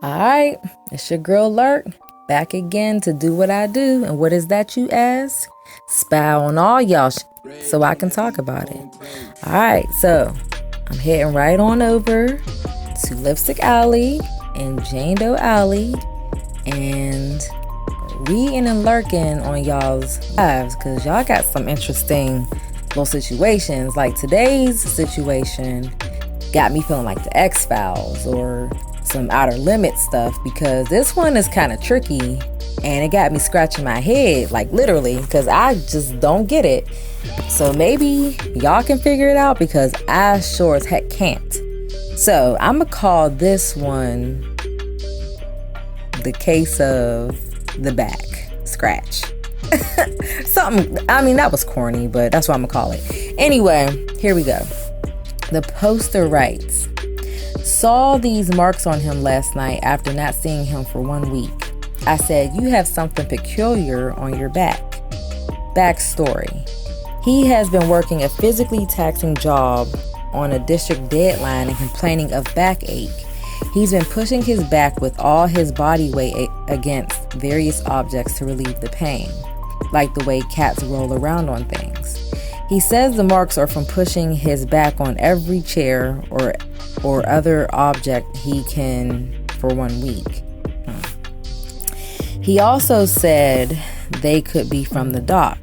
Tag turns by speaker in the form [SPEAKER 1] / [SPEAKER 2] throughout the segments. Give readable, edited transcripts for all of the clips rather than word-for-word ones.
[SPEAKER 1] Alright, it's your girl Lurk, back again to do what I do. And what is that, you ask? Spy on all y'all so I can talk about it. Alright, so I'm heading right on over to Lipstick Alley and Jane Doe Alley and reading and lurking on y'all's lives, because y'all got some interesting little situations. Like today's situation got me feeling like the X-Files or some Outer Limits stuff, because this one is kind of tricky and it got me scratching my head, like literally, because I just don't get it. So maybe y'all can figure it out, because I sure as heck can't. So I'm gonna call this one the case of the back scratch. Something, I mean, that was corny, but that's what I'm gonna call it. Anyway, here we go. The poster writes, saw these marks on him last night after not seeing him for 1 week. I said, you have something peculiar on your back. Backstory. He has been working a physically taxing job on a district deadline and complaining of backache. He's been pushing his back with all his body weight against various objects to relieve the pain, like the way cats roll around on things. He says the marks are from pushing his back on every chair or other object he can for 1 week. He also said they could be from the dock.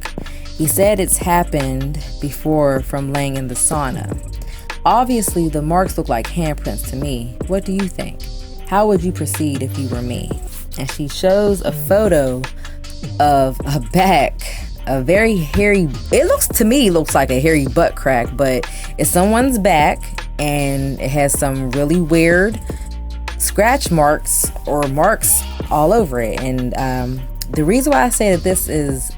[SPEAKER 1] He said it's happened before from laying in the sauna. Obviously, the marks look like handprints to me. What do you think? How would you proceed if you were me? And she shows a photo of a back, a very hairy, looks like a hairy butt crack, but it's someone's back and it has some really weird scratch marks or marks all over it. And the reason why I say that this is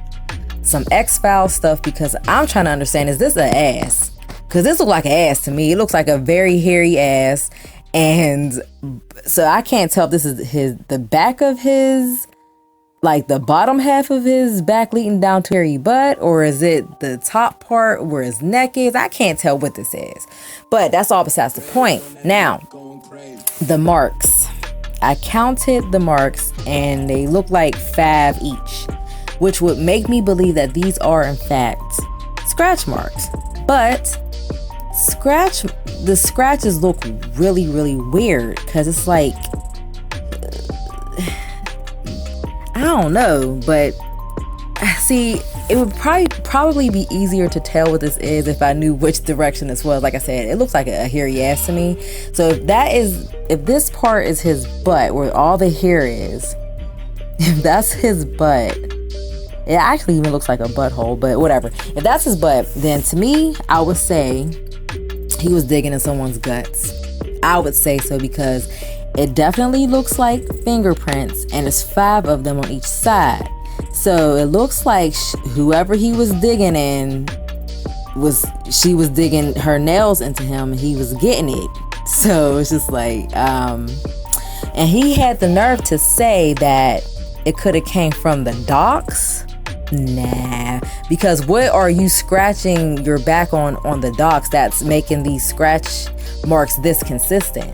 [SPEAKER 1] some X-Files stuff, because I'm trying to understand, is this an ass? Because this looks like an ass to me. It looks like a very hairy ass. And so I can't tell if this is the back of his, like the bottom half of his back leading down to hairy butt, or is it the top part where his neck is? I can't tell what this is. But that's all besides the point. Now, the marks. I counted the marks and they look like 5 each, which would make me believe that these are in fact scratch marks. But the scratches look really, really weird, because it's like, I don't know, but see, it would probably be easier to tell what this is if I knew which direction this was. Like I said, it looks like a hairy ass to me. So if this part is his butt, where all the hair is, if that's his butt, it actually even looks like a butthole, but whatever. If that's his butt, then to me, I would say he was digging in someone's guts. I would say so, because it definitely looks like fingerprints, and there's 5 of them on each side. So it looks like whoever he was digging in she was digging her nails into him and he was getting it. So it's just like, and he had the nerve to say that it could have came from the docks. Nah, because what are you scratching your back on the docks that's making these scratch marks this consistent?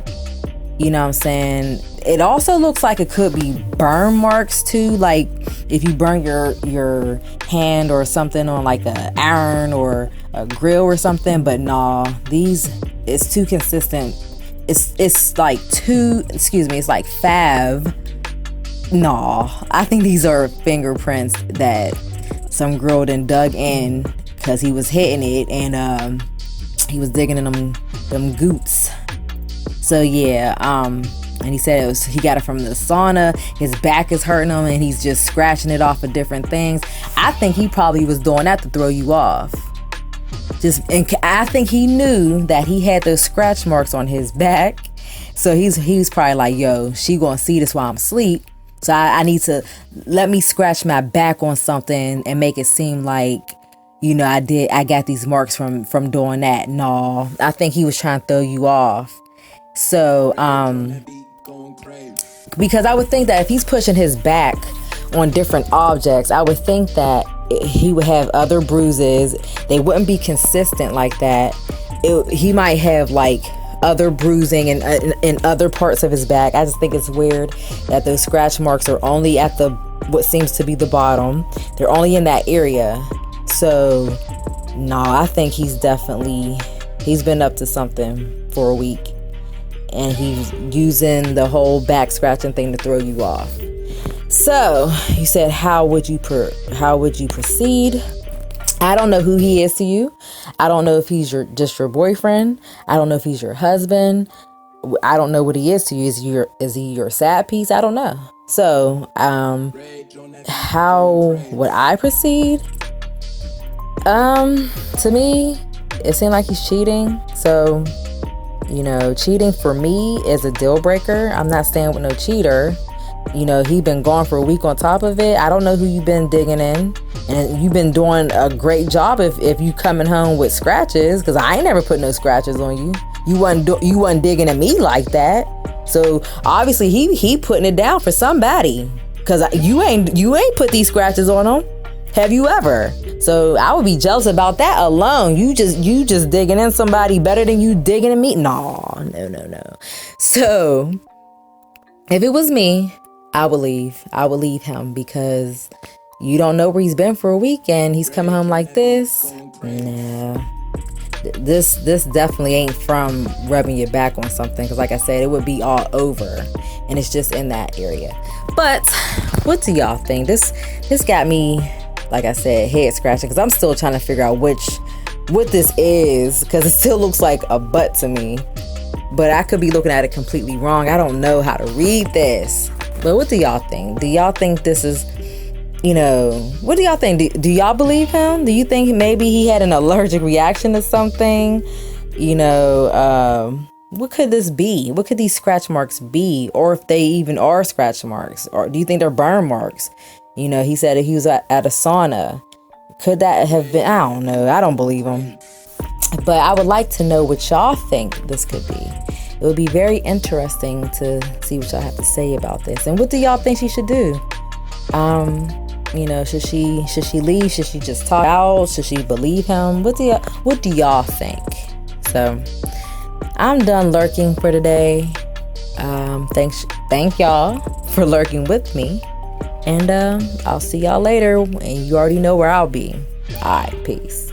[SPEAKER 1] You know what I'm saying? It also looks like it could be burn marks too, like if you burn your hand or something on like a iron or a grill or something. But nah, it's too consistent. It's like it's like 5. Nah, I think these are fingerprints that some girl done dug in, because he was hitting it and he was digging in them goots. So yeah, and he said he got it from the sauna. His back is hurting him and he's just scratching it off of different things. I think he probably was doing that to throw you off. And I think he knew that he had those scratch marks on his back. So he's probably like, yo, she gonna see this while I'm asleep. So I need to let me scratch my back on something and make it seem like, you know, I got these marks from doing that. No, I think he was trying to throw you off. So, because I would think that if he's pushing his back on different objects, I would think that he would have other bruises. They wouldn't be consistent like that. He might have like other bruising and in other parts of his back. I just think it's weird that those scratch marks are only at the what seems to be the bottom. They're only in that area. So no, I think he's been up to something for a week, and he's using the whole back scratching thing to throw you off. So you said, how would you proceed? I don't know who he is to you. I don't know if he's just your boyfriend. I don't know if he's your husband. I don't know what he is to you. Is he your sad piece? I don't know. So how would I proceed? To me, it seemed like he's cheating. So, cheating for me is a deal breaker. I'm not staying with no cheater. He been gone for a week on top of it. I don't know who you've been digging in. And you've been doing a great job if you coming home with scratches, because I ain't never put no scratches on you. You wasn't digging at me like that. So obviously he putting it down for somebody, because you ain't put these scratches on him. Have you ever? So I would be jealous about that alone. You just digging in somebody better than you digging in me. No. So if it was me, I would leave him, because you don't know where he's been for a week and he's coming home like this. Nah. This definitely ain't from rubbing your back on something, because like I said, it would be all over, and it's just in that area. But what do y'all think? This got me, like I said, head scratching, because I'm still trying to figure out what this is, because it still looks like a butt to me, but I could be looking at it completely wrong. I don't know how to read this. But what do y'all think? Do y'all think this is, what do y'all think? Do y'all believe him? Do you think maybe he had an allergic reaction to something? What could this be? What could these scratch marks be? Or if they even are scratch marks? Or do you think they're burn marks? He said he was at a sauna. Could that have been? I don't know. I don't believe him. But I would like to know what y'all think this could be. It would be very interesting to see what y'all have to say about this. And what do y'all think she should do? Should she leave? Should she just talk out? Should she believe him? What do y'all think? So I'm done lurking for today. Thank y'all for lurking with me. And I'll see y'all later. And you already know where I'll be. All right, peace.